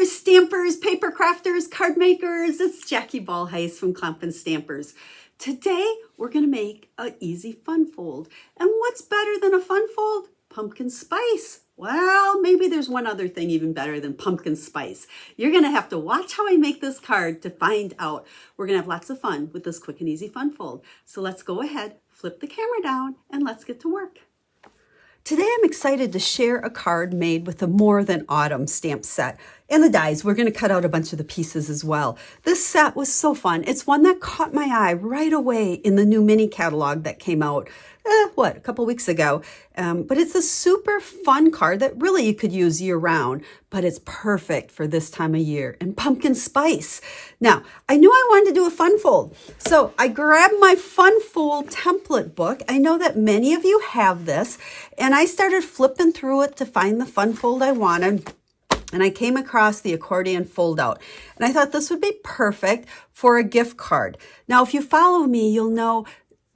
makers, stampers, paper crafters, card makers. It's Jackie Ballheis from Stampin Stampers. Today, we're gonna make an easy fun fold. And what's better than a fun fold? Pumpkin spice. Well, maybe there's one other thing even better than pumpkin spice. You're gonna have to watch how I make this card to find out. We're gonna have lots of fun with this quick and easy fun fold. So let's go ahead, flip the camera down, and let's get to work. Today I'm excited to share a card made with the More Than Autumn stamp set and the dies. We're going to cut out a bunch of the pieces as well. This set was so fun. It's one that caught my eye right away in the new mini catalog that came out, a couple weeks ago. But it's a super fun card that really you could use year round, but it's perfect for this time of year. And pumpkin spice. Now, I knew I wanted to do a fun fold. So I grabbed my fun fold template book. I know that many of you have this. And I started flipping through it to find the fun fold I wanted. And I came across the accordion fold out. And I thought this would be perfect for a gift card. Now, if you follow me, you'll know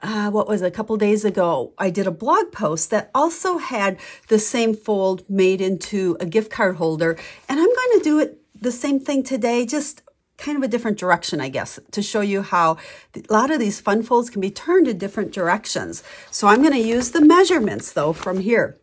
a couple days ago, I did a blog post that also had the same fold made into a gift card holder. And I'm going to do it the same thing today, just kind of a different direction, I guess, to show you how a lot of these fun folds can be turned in different directions. So I'm going to use the measurements, though, from here.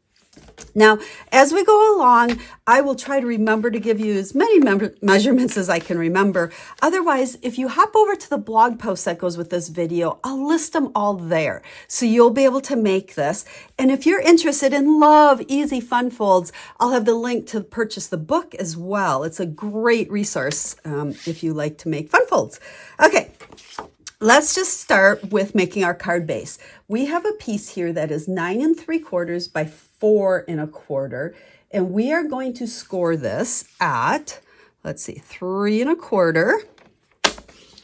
Now, as we go along, I will try to remember to give you as many measurements as I can remember. Otherwise, if you hop over to the blog post that goes with this video, I'll list them all there. So you'll be able to make this. And if you're interested and love easy fun folds, I'll have the link to purchase the book as well. It's a great resource if you like to make fun folds. Okay. Let's just start with making our card base. We have a piece here that is 9 3/4 by 4 1/4, and we are going to score this at, 3 1/4.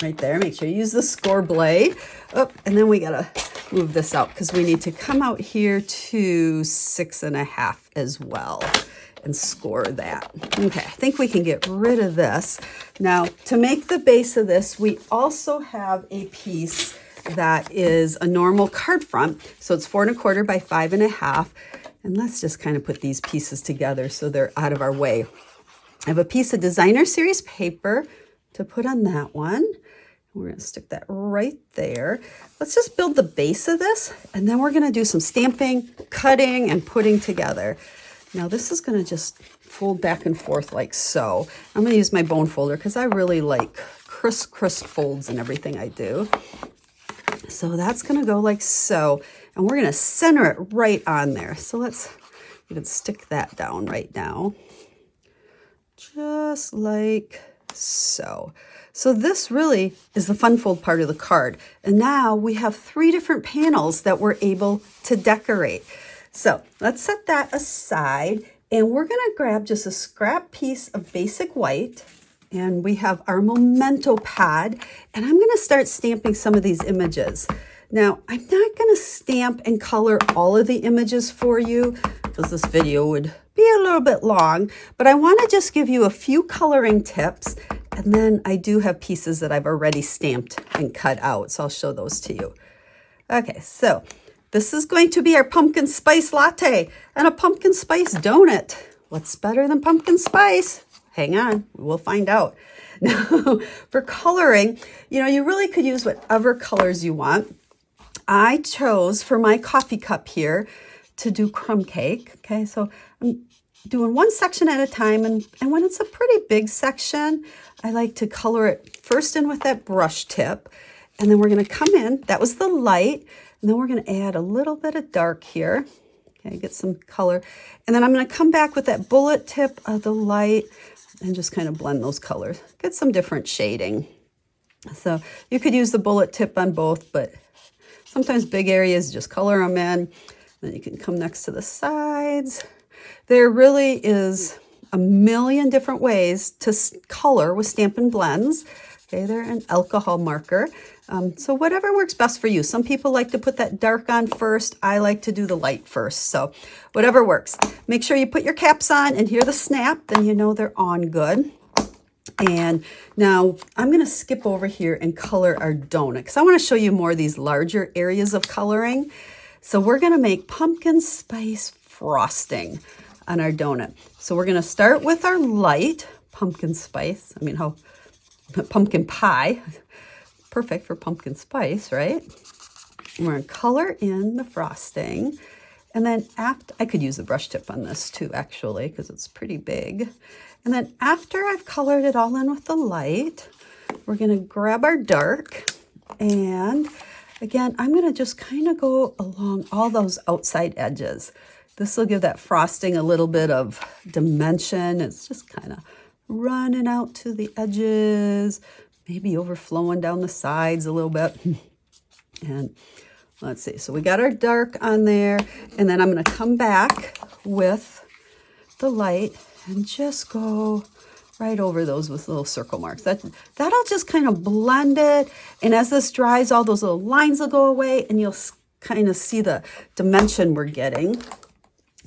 Right there, make sure you use the score blade. Oh, and then we gotta move this out because we need to come out here to 6 1/2 as well and score that. Okay, I think we can get rid of this. Now, to make the base of this, we also have a piece that is a normal card front. So it's 4 1/4 by 5 1/2. And let's just kind of put these pieces together so they're out of our way. I have a piece of designer series paper to put on that one. We're going to stick that right there. Let's just build the base of this, and then we're going to do some stamping, cutting, and putting together. Now this is going to just fold back and forth like so. I'm going to use my bone folder because I really like crisp folds in everything I do. So that's going to go like so. And we're going to center it right on there. So let's even stick that down right now. Just like so. So this really is the fun fold part of the card. And now we have 3 different panels that we're able to decorate. So let's set that aside. And we're going to grab just a scrap piece of basic white. And we have our memento pad. And I'm going to start stamping some of these images. Now, I'm not going to stamp and color all of the images for you because this video would be a little bit long, but I want to just give you a few coloring tips, and then I do have pieces that I've already stamped and cut out, so I'll show those to you. Okay, so this is going to be our pumpkin spice latte and a pumpkin spice donut. What's better than pumpkin spice? Hang on, we'll find out. Now, for coloring, you really could use whatever colors you want. I chose for my coffee cup here to do crumb cake. Okay, so I'm doing one section at a time. And when it's a pretty big section, I like to color it first in with that brush tip. And then we're going to come in. That was the light. And then we're going to add a little bit of dark here. Okay, get some color. And then I'm going to come back with that bullet tip of the light and just kind of blend those colors. Get some different shading. So you could use the bullet tip on both, but sometimes big areas, just color them in. Then you can come next to the sides. There really is a million different ways to color with Stampin Blends. Okay, they're an alcohol marker. So whatever works best for you. Some people like to put that dark on first. I like to do the light first. So whatever works. Make sure you put your caps on and hear the snap. Then you know they're on good. And now I'm going to skip over here and color our donut because I want to show you more of these larger areas of coloring. So we're going to make pumpkin spice frosting on our donut. So we're going to start with our light pumpkin spice. I mean, how pumpkin pie. Perfect for pumpkin spice, right? And we're going to color in the frosting. And then after, I could use a brush tip on this too, actually, because it's pretty big. And then after I've colored it all in with the light, we're going to grab our dark. And again, I'm going to just kind of go along all those outside edges. This will give that frosting a little bit of dimension. It's just kind of running out to the edges, maybe overflowing down the sides a little bit. And let's see, so we got our dark on there, and then I'm going to come back with the light and just go right over those with little circle marks. That'll just kind of blend it, and as this dries, all those little lines will go away, and you'll kind of see the dimension we're getting.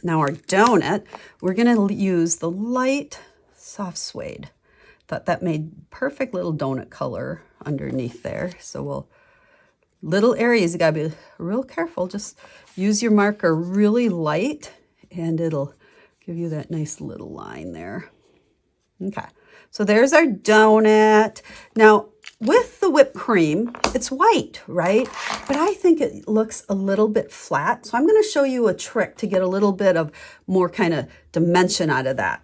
Now our donut, we're going to use the light soft suede. Thought that made perfect little donut color underneath there. So we'll, little areas, you gotta be real careful. Just use your marker really light and it'll give you that nice little line there. Okay, so there's our donut. Now with the whipped cream, it's white, right? But I think it looks a little bit flat. So I'm gonna show you a trick to get a little bit of more kind of dimension out of that.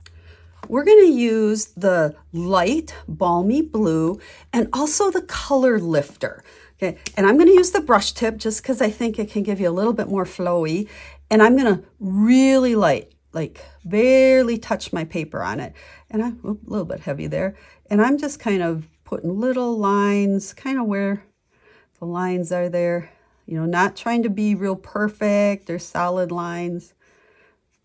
We're going to use the light balmy blue and also the color lifter. Okay, and I'm going to use the brush tip just because I think it can give you a little bit more flowy. And I'm going to really light, like barely touch my paper on it. And I'm a little bit heavy there. And I'm just kind of putting little lines, kind of where the lines are there. You know, not trying to be real perfect or solid lines.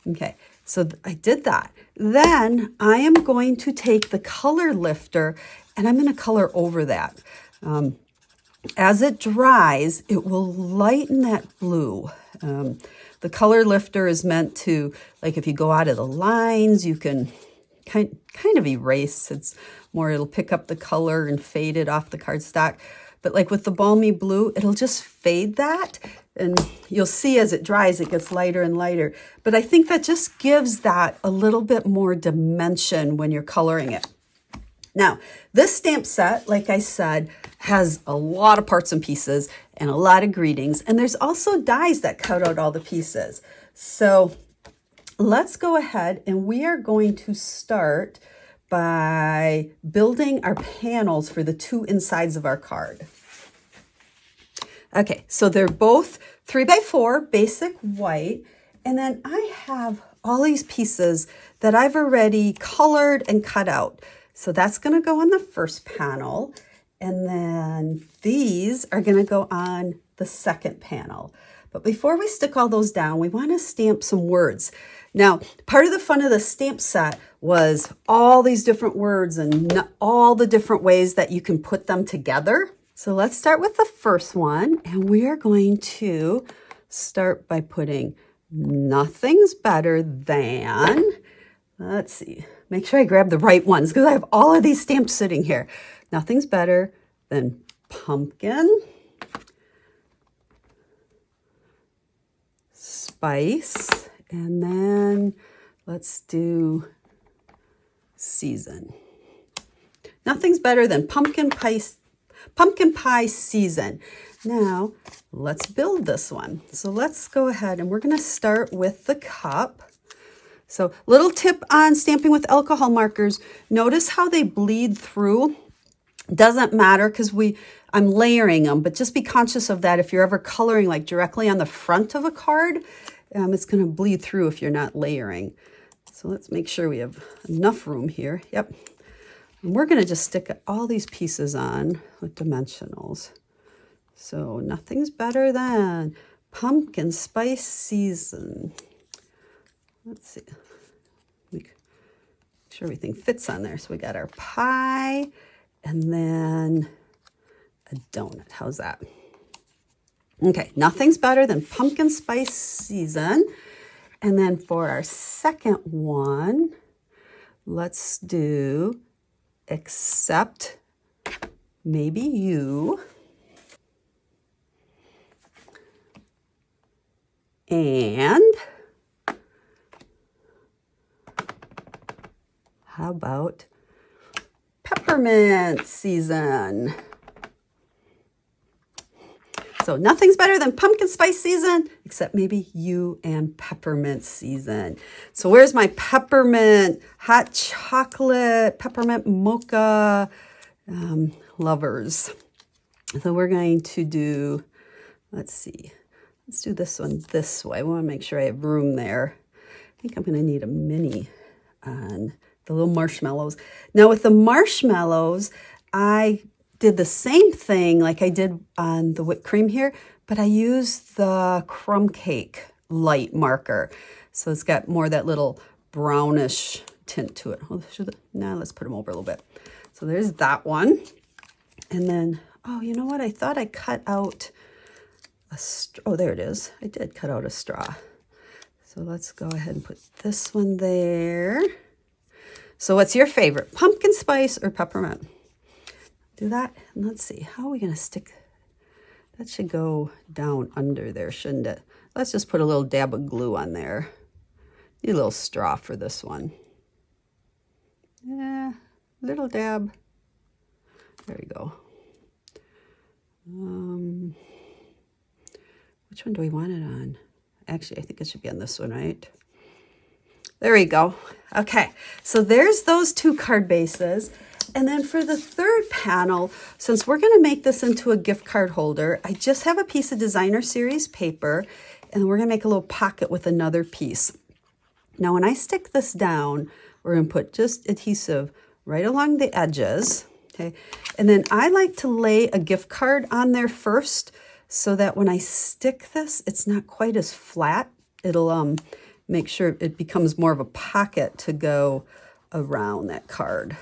Okay, so I did that. Then I am going to take the color lifter and I'm going to color over that. As it dries, it will lighten that blue. The color lifter is meant to, like if you go out of the lines, you can kind of erase. It's more, it'll pick up the color and fade it off the cardstock. But like with the balmy blue, it'll just fade that. And you'll see as it dries, it gets lighter and lighter. But I think that just gives that a little bit more dimension when you're coloring it. Now, this stamp set, like I said, has a lot of parts and pieces and a lot of greetings. And there's also dies that cut out all the pieces. So let's go ahead and we are going to start by building our panels for the two insides of our card. Okay, so they're both 3x4 basic white, and then I have all these pieces that I've already colored and cut out. So that's going to go on the first panel, and then these are going to go on the second panel. But before we stick all those down, we want to stamp some words. Now, part of the fun of the stamp set was all these different words and all the different ways that you can put them together. So let's start with the first one, and we are going to start by putting nothing's better than, let's see, make sure I grab the right ones because I have all of these stamps sitting here. Nothing's better than pumpkin, spice, and then let's do season. Nothing's better than pumpkin pie season. Now, let's build this one. So let's go ahead and we're going to start with the cup. So little tip on stamping with alcohol markers. Notice how they bleed through. Doesn't matter because I'm layering them, but just be conscious of that. If you're ever coloring like directly on the front of a card, it's going to bleed through if you're not layering. So let's make sure we have enough room here. Yep. And we're going to just stick all these pieces on with dimensionals. So nothing's better than pumpkin spice season. Let's see. Make sure everything fits on there. So we got our pie and then a donut. How's that? Okay, nothing's better than pumpkin spice season. And then for our second one, let's do except maybe you. And how about peppermint season. So nothing's better than pumpkin spice season, except maybe you and peppermint season. So where's my peppermint, hot chocolate, peppermint mocha lovers? So we're going to do, let's see, let's do this one this way. I want to make sure I have room there. I think I'm going to need a mini on the little marshmallows. Now with the marshmallows, I did the same thing like I did on the whipped cream here, but I used the crumb cake light marker. So it's got more of that little brownish tint to it. Now let's put them over a little bit. So there's that one. And then, oh, you know what? I thought I cut out a straw. Oh, there it is. I did cut out a straw. So let's go ahead and put this one there. So what's your favorite, pumpkin spice or peppermint? Do that, and let's see, how are we gonna stick? That should go down under there, shouldn't it? Let's just put a little dab of glue on there. Need a little straw for this one. Yeah, little dab. There we go. Which one do we want it on? Actually, I think it should be on this one, right? There we go. Okay, so there's those two card bases. And then for the third panel, since we're going to make this into a gift card holder, I just have a piece of designer series paper, and we're going to make a little pocket with another piece. Now, when I stick this down, we're going to put just adhesive right along the edges, okay? And then I like to lay a gift card on there first so that when I stick this, it's not quite as flat. It'll make sure it becomes more of a pocket to go around that card.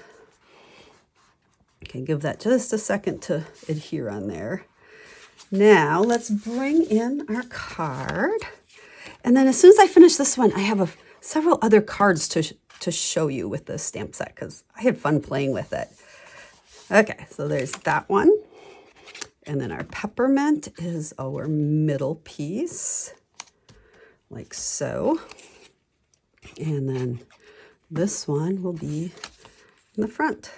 Okay, give that just a second to adhere on there. Now let's bring in our card. And then as soon as I finish this one, I have several other cards to show you with this stamp set because I had fun playing with it. Okay, so there's that one. And then our peppermint is our middle piece, like so. And then this one will be in the front.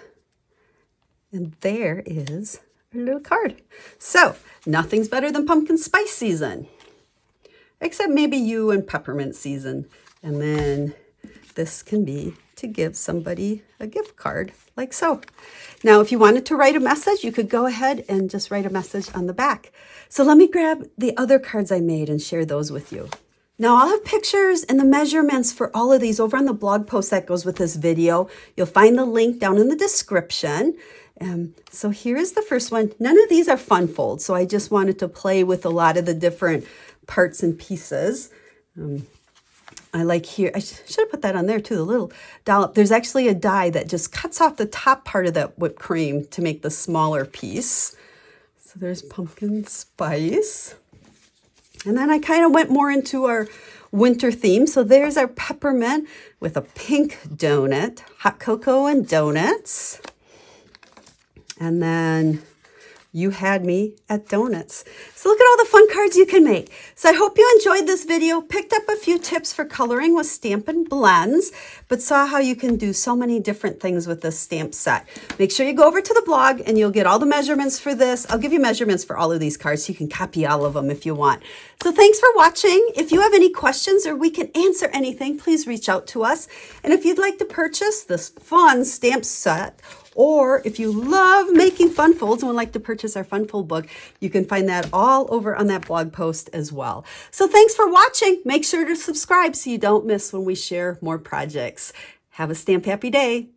And there is our little card. So nothing's better than pumpkin spice season, except maybe you and peppermint season. And then this can be to give somebody a gift card like so. Now, if you wanted to write a message, you could go ahead and just write a message on the back. So let me grab the other cards I made and share those with you. Now, I'll have pictures and the measurements for all of these over on the blog post that goes with this video. You'll find the link down in the description. So here is the first one. None of these are fun folds, so I just wanted to play with a lot of the different parts and pieces. I like here, I should have put that on there too, the little dollop. There's actually a die that just cuts off the top part of that whipped cream to make the smaller piece. So there's pumpkin spice. And then I kind of went more into our winter theme. So there's our peppermint with a pink donut, hot cocoa and donuts. And then you had me at donuts. So look at all the fun cards you can make. So I hope you enjoyed this video, picked up a few tips for coloring with Stampin Blends, but saw how you can do so many different things with this stamp set. Make sure you go over to the blog and you'll get all the measurements for this. I'll give you measurements for all of these cards so you can copy all of them if you want. So thanks for watching. If you have any questions or we can answer anything, please reach out to us. And if you'd like to purchase this fun stamp set, or if you love making fun folds and would like to purchase our fun fold book, you can find that all over on that blog post as well. So thanks for watching. Make sure to subscribe so you don't miss when we share more projects. Have a stamp happy day.